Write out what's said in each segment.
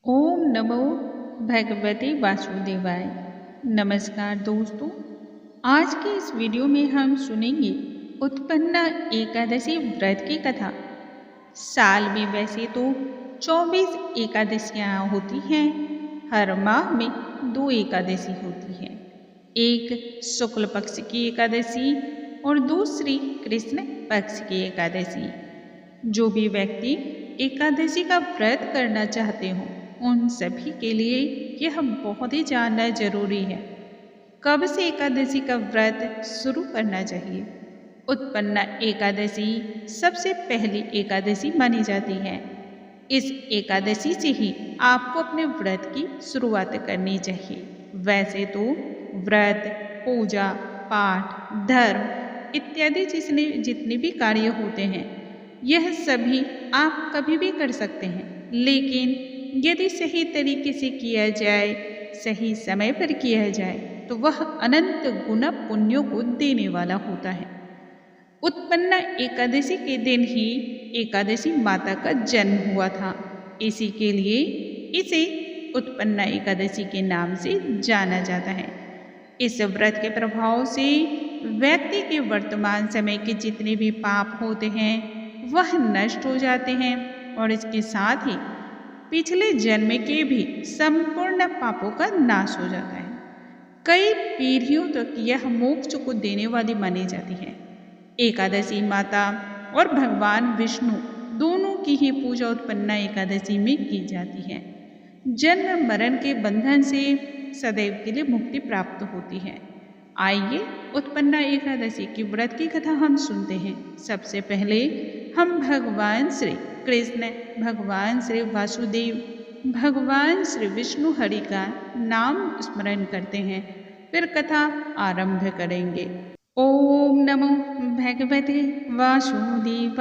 ओम नमो भगवते वासुदेवाय। नमस्कार दोस्तों, आज के इस वीडियो में हम सुनेंगे उत्पन्ना एकादशी व्रत की कथा। साल में वैसे तो 24 एकादशियाँ होती हैं। हर माह में 2 एकादशी होती हैं, एक शुक्ल पक्ष की एकादशी और दूसरी कृष्ण पक्ष की एकादशी। जो भी व्यक्ति एकादशी का व्रत करना चाहते हो उन सभी के लिए यह बहुत ही जानना जरूरी है। कब से एकादशी का व्रत शुरू करना चाहिए? उत्पन्ना एकादशी सबसे पहली एकादशी मानी जाती है। इस एकादशी से ही आपको अपने व्रत की शुरुआत करनी चाहिए। वैसे तो व्रत, पूजा पाठ, धर्म इत्यादि जितने भी कार्य होते हैं यह सभी आप कभी भी कर सकते हैं, लेकिन यदि सही तरीके से किया जाए, सही समय पर किया जाए तो वह अनंत गुना पुण्यों को देने वाला होता है। उत्पन्ना एकादशी के दिन ही एकादशी माता का जन्म हुआ था। इसी के लिए इसे उत्पन्ना एकादशी के नाम से जाना जाता है। इस व्रत के प्रभाव से व्यक्ति के वर्तमान समय के जितने भी पाप होते हैं वह नष्ट हो जाते हैं और इसके साथ ही पिछले जन्म के भी संपूर्ण पापों का नाश हो जाता है। कई पीढ़ियों तक यह मोक्ष को देने वाली मानी जाती है। एकादशी माता और भगवान विष्णु दोनों की ही पूजा उत्पन्ना एकादशी में की जाती है। जन्म मरण के बंधन से सदैव के लिए मुक्ति प्राप्त होती है। आइए उत्पन्ना एकादशी की व्रत की कथा हम सुनते हैं। सबसे पहले हम भगवान श्री कृष्ण, भगवान श्री वासुदेव, भगवान श्री विष्णु हरि का नाम स्मरण करते हैं, फिर कथा आरंभ करेंगे। ओम नमो भगवते वासुदेवाय।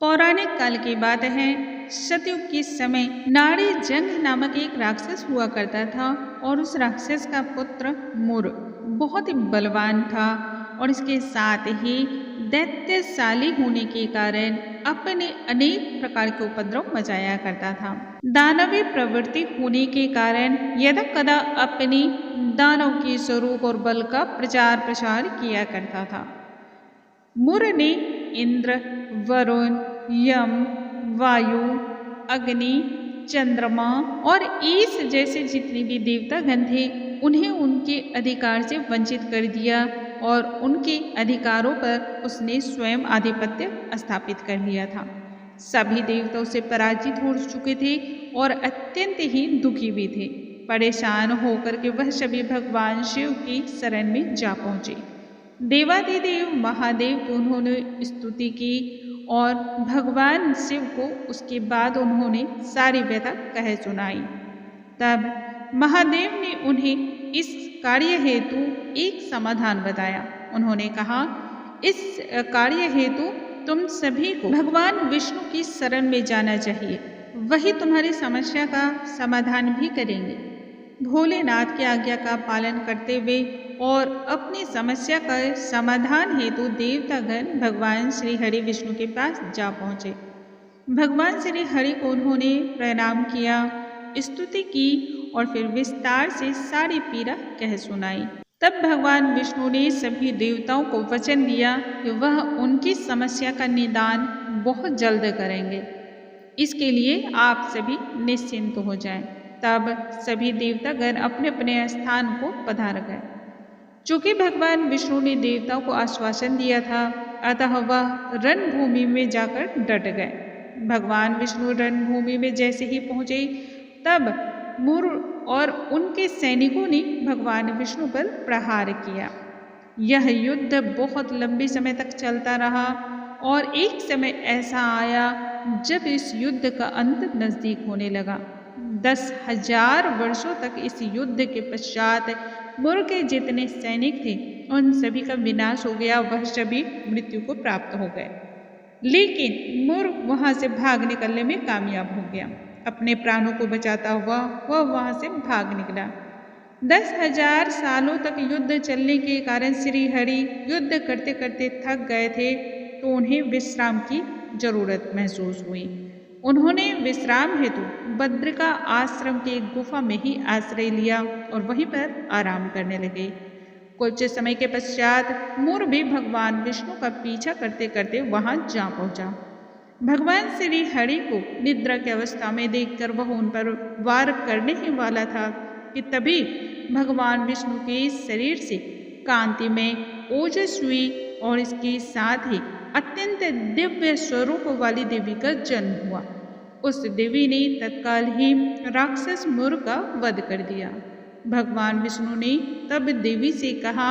पौराणिक काल की बात है। सतयुग के समय नाड़ी जंग नामक एक राक्षस हुआ करता था और उस राक्षस का पुत्र मुर बहुत ही बलवान था और इसके साथ ही दैत्यशाली होने के कारण अपने अनेक प्रकार के उपद्रव मचाया करता था। दानवी प्रवृत्ति होने के कारण यदा कदा अपनी दानव के स्वरूप और बल का प्रचार प्रसार किया करता था। मुर ने इंद्र, वरुण, यम, वायु, अग्नि, चंद्रमा और ईश जैसे जितने भी देवतागण थे उन्हें उनके अधिकार से वंचित कर दिया और उनके अधिकारों पर उसने स्वयं आधिपत्य स्थापित कर लिया था। सभी देवता उससे पराजित हो चुके थे और अत्यंत ही दुखी भी थे। परेशान होकर के वह सभी भगवान शिव की शरण में जा पहुँचे। देवादिदेव महादेव की उन्होंने स्तुति की और भगवान शिव को उसके बाद उन्होंने सारी व्यथा कह सुनाई। तब महादेव ने उन्हें इस कार्य हेतु एक समाधान बताया। उन्होंने कहा, इस कार्य हेतु तुम सभी को भगवान विष्णु की शरण में जाना चाहिए, वही तुम्हारी समस्या का समाधान भी करेंगे। भोलेनाथ की आज्ञा का पालन करते हुए और अपनी समस्या का समाधान हेतु देवतागण भगवान श्री हरि विष्णु के पास जा पहुँचे। भगवान श्री हरि को उन्होंने प्रणाम किया, स्तुति की और फिर विस्तार से सारी पीड़ा कह सुनाई। तब भगवान विष्णु ने सभी देवताओं को वचन दिया कि वह उनकी समस्या का निदान बहुत जल्द करेंगे। इसके लिए आप सभी निश्चिंत हो जाएं। तब सभी देवतागण अपने अपने स्थान को पधार गए। चूंकि भगवान विष्णु ने देवताओं को आश्वासन दिया था, अतः वह रणभूमि में जाकर डट गए। भगवान विष्णु रणभूमि में जैसे ही पहुंचे तब मुर और उनके सैनिकों ने भगवान विष्णु पर प्रहार किया। यह युद्ध बहुत लंबे समय तक चलता रहा और एक समय ऐसा आया जब इस युद्ध का अंत नजदीक होने लगा। 10,000 वर्षों तक इस युद्ध के पश्चात मुर के जितने सैनिक थे उन सभी का विनाश हो गया। वह सभी मृत्यु को प्राप्त हो गए, लेकिन मुर वहां से भाग निकलने में कामयाब हो गया। अपने प्राणों को बचाता हुआ वह वहां से भाग निकला। 10,000 सालों तक युद्ध चलने के कारण श्री हरि युद्ध करते करते थक गए थे, तो उन्हें विश्राम की जरूरत महसूस हुई। उन्होंने विश्राम हेतु बद्रिका आश्रम की एक गुफा में ही आश्रय लिया और वहीं पर आराम करने लगे। कुछ समय के पश्चात मोर भी भगवान विष्णु का पीछा करते करते वहां जा पहुंचा। भगवान श्री हरि को निद्रा की अवस्था में देखकर वह उन पर वार करने ही वाला था कि तभी भगवान विष्णु के शरीर से कांति में ओजस हुई और इसके साथ ही अत्यंत दिव्य स्वरूप वाली देवी का जन्म हुआ। उस देवी ने तत्काल ही राक्षस मुर का वध कर दिया। भगवान विष्णु ने तब देवी से कहा,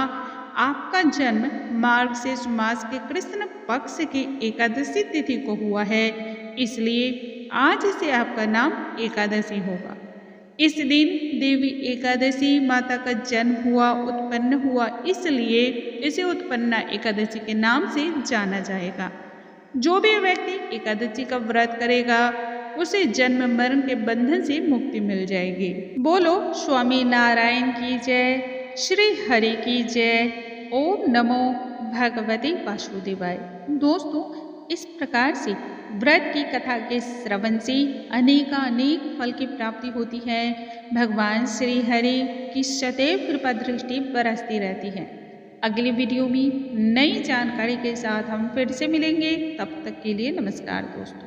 आपका जन्म मार्गशीर्ष मास के कृष्ण पक्ष की एकादशी तिथि को हुआ है, इसलिए आज से आपका नाम एकादशी होगा। इस दिन देवी एकादशी माता का जन्म हुआ, उत्पन्न हुआ, इसलिए इसे उत्पन्ना एकादशी के नाम से जाना जाएगा। जो भी व्यक्ति एकादशी का व्रत करेगा उसे जन्म मरण के बंधन से मुक्ति मिल जाएगी। बोलो स्वामी नारायण की जय, श्री हरि की जय। ओम नमो भगवते वासुदेवाय। दोस्तों, इस प्रकार से व्रत की कथा के श्रवण से अनेक फल की प्राप्ति होती है। भगवान श्री हरि की सदैव कृपा दृष्टि बरसती रहती है। अगली वीडियो में नई जानकारी के साथ हम फिर से मिलेंगे। तब तक के लिए नमस्कार दोस्तों।